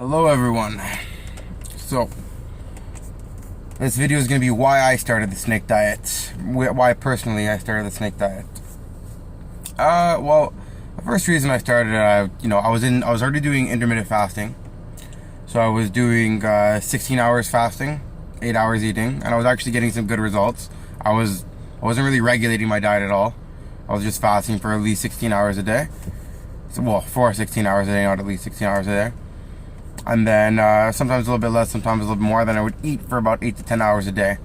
Hello everyone. So, this video is going to be why I started the snake diet. Why personally I started the snake diet. Well, the first reason I started it, I was already doing intermittent fasting. So I was doing 16 hours fasting, 8 hours eating, and I was actually getting some good results. I wasn't really regulating my diet at all. I was just fasting for at least 16 hours a day. So, well, for 16 hours a day, not at least 16 hours a day. And then sometimes a little bit less, sometimes a little bit more. Then I would eat for about 8 to 10 hours a day.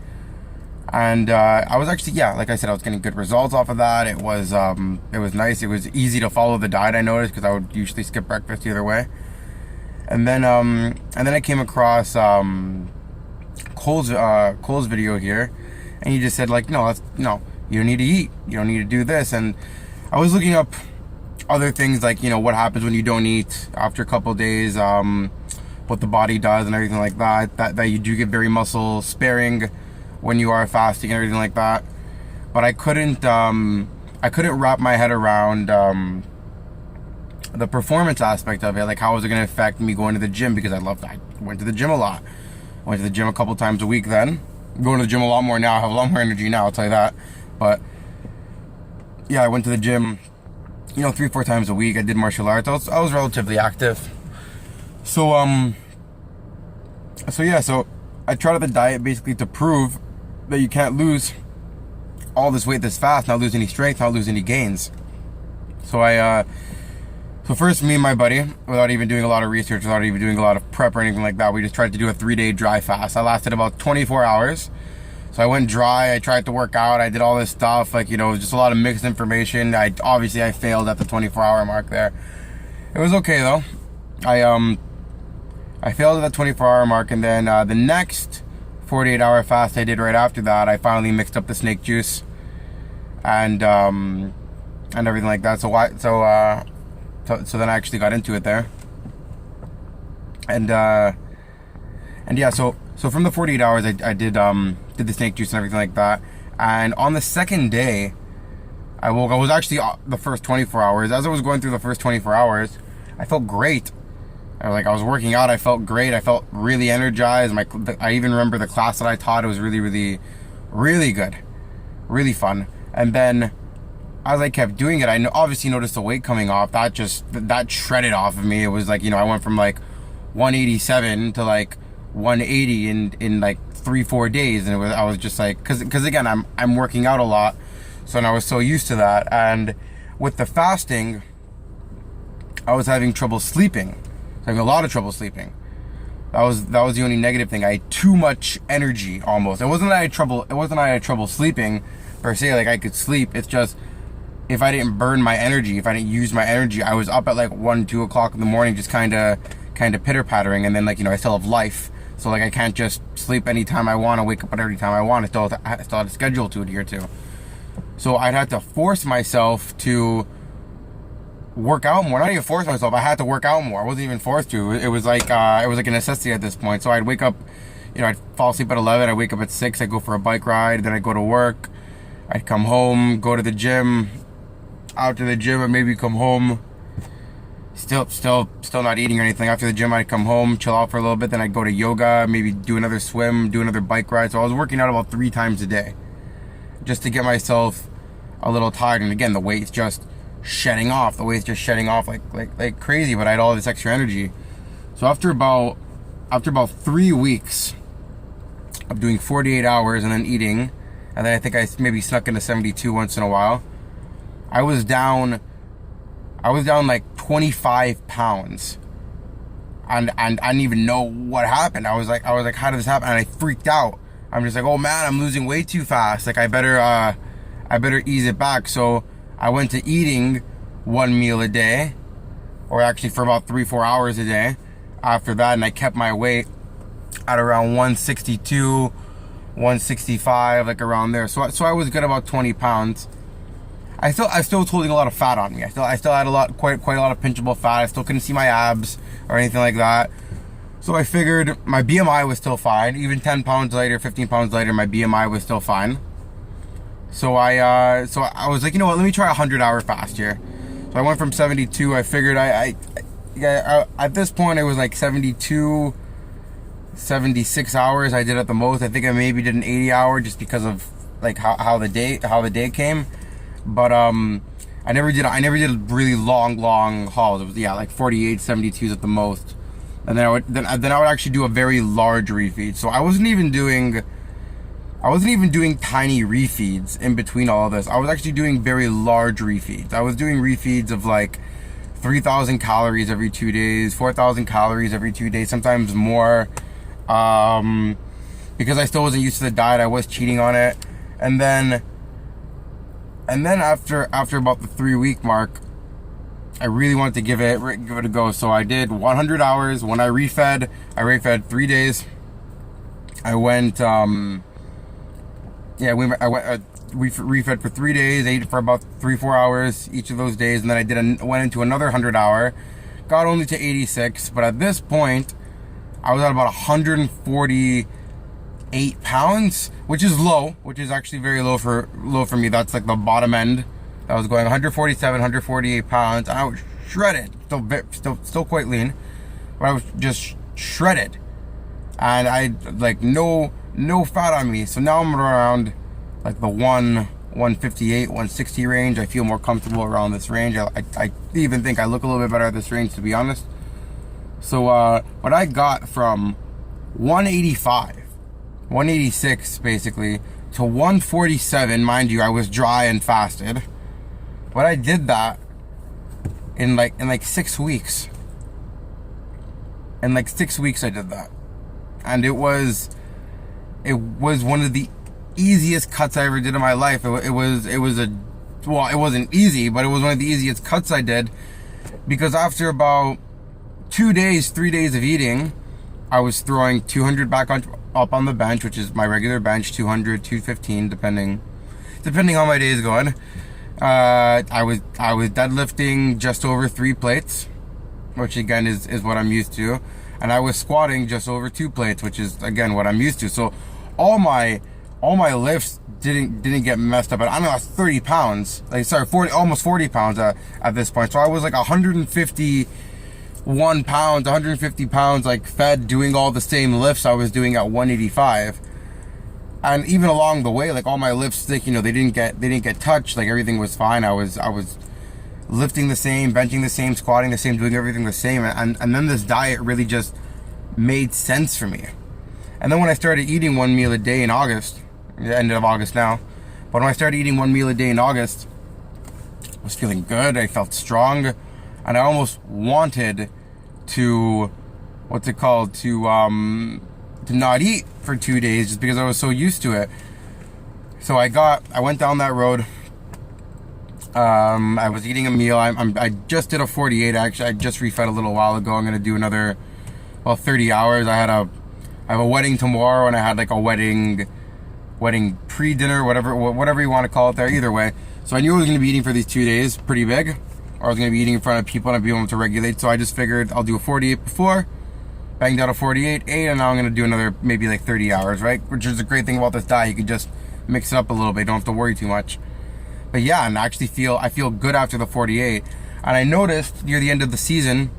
And I was actually, like I said, I was getting good results off of that. It was nice. It was easy to follow the diet, I noticed, because I would usually skip breakfast either way. And then I came across Cole's video here, and he just said, like, no, you don't need to eat. You don't need to do this. And I was looking up other things, like, what happens when you don't eat after a couple of days, what the body does and everything like that you do get very muscle sparing when you are fasting and everything like that. But I couldn't wrap my head around the performance aspect of it, like how was it going to affect me going to the gym, because I went to the gym a lot. I went to the gym a couple times a week then. I'm going to the gym a lot more now. I have a lot more energy now, I'll tell you that. But yeah, I went to the gym 3-4 times a week. I did martial arts. I was relatively active. So I tried the diet basically to prove that you can't lose all this weight this fast, not lose any strength, not lose any gains. So so first, me and my buddy, without even doing a lot of research, without even doing a lot of prep or anything like that, we just tried to do a 3-day dry fast. I lasted about 24 hours. So I went dry, I tried to work out, I did all this stuff, like, just a lot of mixed information. I failed at the 24-hour mark there. It was okay though. I failed at the 24-hour mark, and then the next 48-hour fast I did right after that, I finally mixed up the snake juice and everything like that. So then I actually got into it there. And yeah, so from the 48 hours, I did the snake juice and everything like that. And on the second day, I was actually the first 24 hours. As I was going through the first 24 hours, I felt great. I was working out. I felt great. I felt really energized. I even remember the class that I taught. It was really, really, really good, really fun. And then as I kept doing it, I obviously noticed the weight coming off. That shredded off of me. It was like, I went from like 187 to like 180 in like 3-4 days, and I was just like, because again, I'm working out a lot, so I was so used to that. And with the fasting, I was having trouble sleeping. Having a lot of trouble sleeping. That was the only negative thing. I had too much energy almost. It wasn't that I had trouble sleeping per se, like I could sleep. It's just if I didn't burn my energy, if I didn't use my energy, I was up at like 1-2 o'clock in the morning, just kind of pitter-pattering, and then, like, I still have life. So like I can't just sleep anytime I want to, wake up at every time I want. I still had a schedule to adhere to. So I'd have to force myself to work out more. Not even force myself, I had to work out more. I wasn't even forced to. It was like a necessity at this point. So I'd wake up, I'd fall asleep at 11, I'd wake up at 6, I'd go for a bike ride, then I'd go to work, I'd come home, go to the gym, out to the gym, and maybe come home, still not eating or anything. After the gym, I'd come home, chill out for a little bit, then I'd go to yoga, maybe do another swim, do another bike ride. So I was working out about 3 times a day just to get myself a little tired. And again, the weight's just shedding off. The weight's just shedding off like crazy, but I had all this extra energy. So after about 3 weeks of doing 48 hours and then eating, and then I think I maybe snuck into 72 once in a while, I was down like 25 pounds. And I didn't even know what happened. I was like, how did this happen? And I freaked out. I'm just like, oh man, I'm losing way too fast. Like I better ease it back. So I went to eating 1 meal a day, or actually for about 3-4 hours a day after that. And I kept my weight at around 162, 165, like around there. So I was good about 20 pounds. I still was holding a lot of fat on me. I still had quite a lot of pinchable fat. I still couldn't see my abs or anything like that. So I figured my BMI was still fine. Even 10 pounds later, 15 pounds later, my BMI was still fine. So I was like, you know what, let me try a 100-hour fast here. So I went from 72. I figured yeah, at this point it was like 72, 76 hours I did at the most. I think I maybe did an 80-hour just because of like how the day came. But I never did really long hauls. It was, yeah, like 48, 72s at the most. And then I would actually do a very large refeed. So I wasn't even doing tiny refeeds in between all of this. I was actually doing very large refeeds. I was doing refeeds of like 3,000 calories every 2 days, 4,000 calories every 2 days, sometimes more. Because I still wasn't used to the diet, I was cheating on it. And then after about the 3-week mark, I really wanted to give it a go. So I did 100 hours. When I refed 3 days. I went, I refed for 3 days, ate for about 3-4 hours each of those days, and then I went into another 100-hour, got only to 86, but at this point, I was at about 148 pounds, which is actually very low for me. That's like the bottom end. I was going 147, 148 pounds, and I was shredded, still quite lean, but I was just shredded, and I like no fat on me. So now I'm around like the 158, 160 range. I feel more comfortable around this range. I even think I look a little bit better at this range, to be honest. So what I got from 185, 186 basically, to 147, mind you, I was dry and fasted. But I did that in like 6 weeks. In like 6 weeks I did that. And it was one of the easiest cuts I ever did in my life. It wasn't easy, but it was one of the easiest cuts I did, because after about 3 days of eating, I was throwing 200 up on the bench, which is my regular bench, 200, 215, depending how my day is going. I was deadlifting just over 3 plates, which again is what I'm used to, and I was squatting just over 2 plates, which is again what I'm used to. So all my lifts didn't get messed up. I lost 30 pounds, almost 40 pounds at this point. So I was like 151 pounds, 150 pounds, like fed, doing all the same lifts I was doing at 185. And even along the way, like all my lifts, they didn't get touched. Like everything was fine. I was lifting the same, benching the same, squatting the same, doing everything the same. And then this diet really just made sense for me. And then when I started eating 1 meal a day in August, the end of August now, but when I started eating 1 meal a day in August, I was feeling good. I felt strong, and I almost wanted to, to not eat for 2 days, just because I was so used to it. So I went down that road. I was eating a meal. I just did a 48. Actually, I just refed a little while ago. I'm gonna do another, 30 hours. I have a wedding tomorrow, and I had like a wedding pre-dinner, whatever you want to call it there. Either way, so I knew I was gonna be eating for these 2 days, pretty big, or I was gonna be eating in front of people and I'd be able to regulate. So I just figured I'll do a 48 before, banged out a 48, ate, and now I'm gonna do another maybe like 30 hours, right? Which is a great thing about this diet. You can just mix it up a little bit. You don't have to worry too much. But yeah, and I feel good after the 48. And I noticed near the end of the season,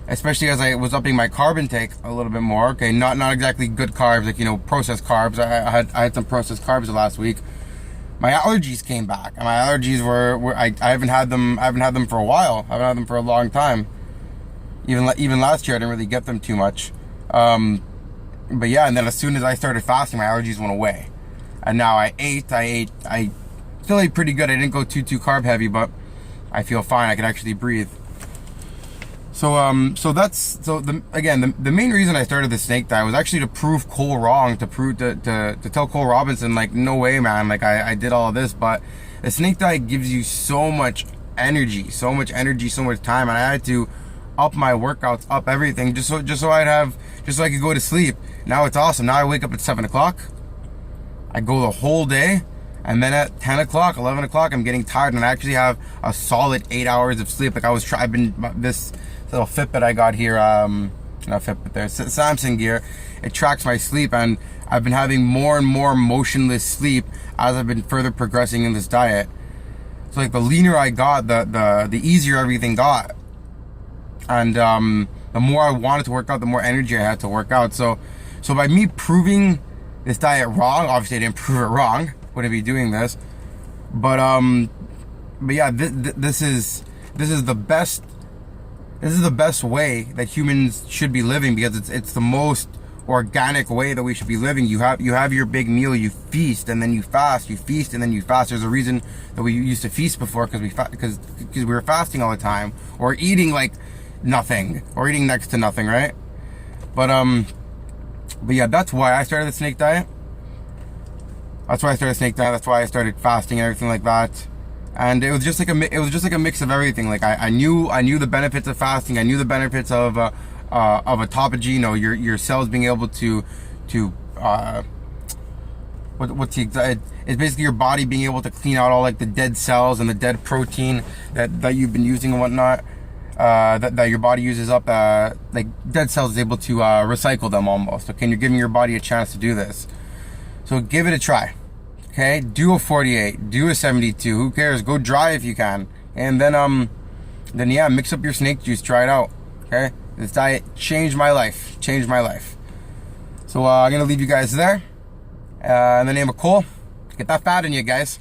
especially as I was upping my carb intake a little bit more. Okay, not exactly good carbs, like processed carbs. I had some processed carbs last week. My allergies came back, and my allergies were I haven't had them for a while. I haven't had them for a long time. Even last year I didn't really get them too much. But yeah, and then as soon as I started fasting, my allergies went away. And now I still ate pretty good. I didn't go too carb heavy, but I feel fine. I can actually breathe. So the main reason I started the snake diet was actually to prove Cole wrong, to tell Cole Robinson, like, no way, man, like I did all of this. But the snake diet gives you so much energy, so much time, and I had to up my workouts, up everything, just so I could go to sleep. Now it's awesome. Now I wake up at 7 o'clock, I go the whole day, and then at 10 o'clock, 11 o'clock, I'm getting tired, and I actually have a solid 8 hours of sleep. Like this little Fitbit I got here, not Fitbit there, Samsung Gear, it tracks my sleep, and I've been having more and more motionless sleep as I've been further progressing in this diet. So like the leaner I got, the easier everything got. And the more I wanted to work out, the more energy I had to work out. So by me proving this diet wrong, obviously I didn't prove it wrong, wouldn't be doing this. But yeah, this is the best. This is the best way that humans should be living, because it's the most organic way that we should be living. You have your big meal, you feast, and then you fast. You feast and then you fast. There's a reason that we used to feast before, because we were fasting all the time, or eating like nothing, or eating next to nothing, right? But yeah, that's why I started the snake diet. That's why I started fasting and everything like that. And it was just like a mix of everything. Like I knew the benefits of fasting. I knew the benefits of autophagy. You know, your cells being able to it's basically your body being able to clean out all like the dead cells and the dead protein that you've been using and whatnot. That your body uses up, like dead cells is able to recycle them almost. Okay, and you're giving your body a chance to do this. So give it a try. Okay, do a 48, do a 72. Who cares? Go dry if you can, and then yeah, mix up your snake juice. Try it out. Okay, this diet changed my life. So I'm gonna leave you guys there. In the name of Cole, get that fat in you, guys.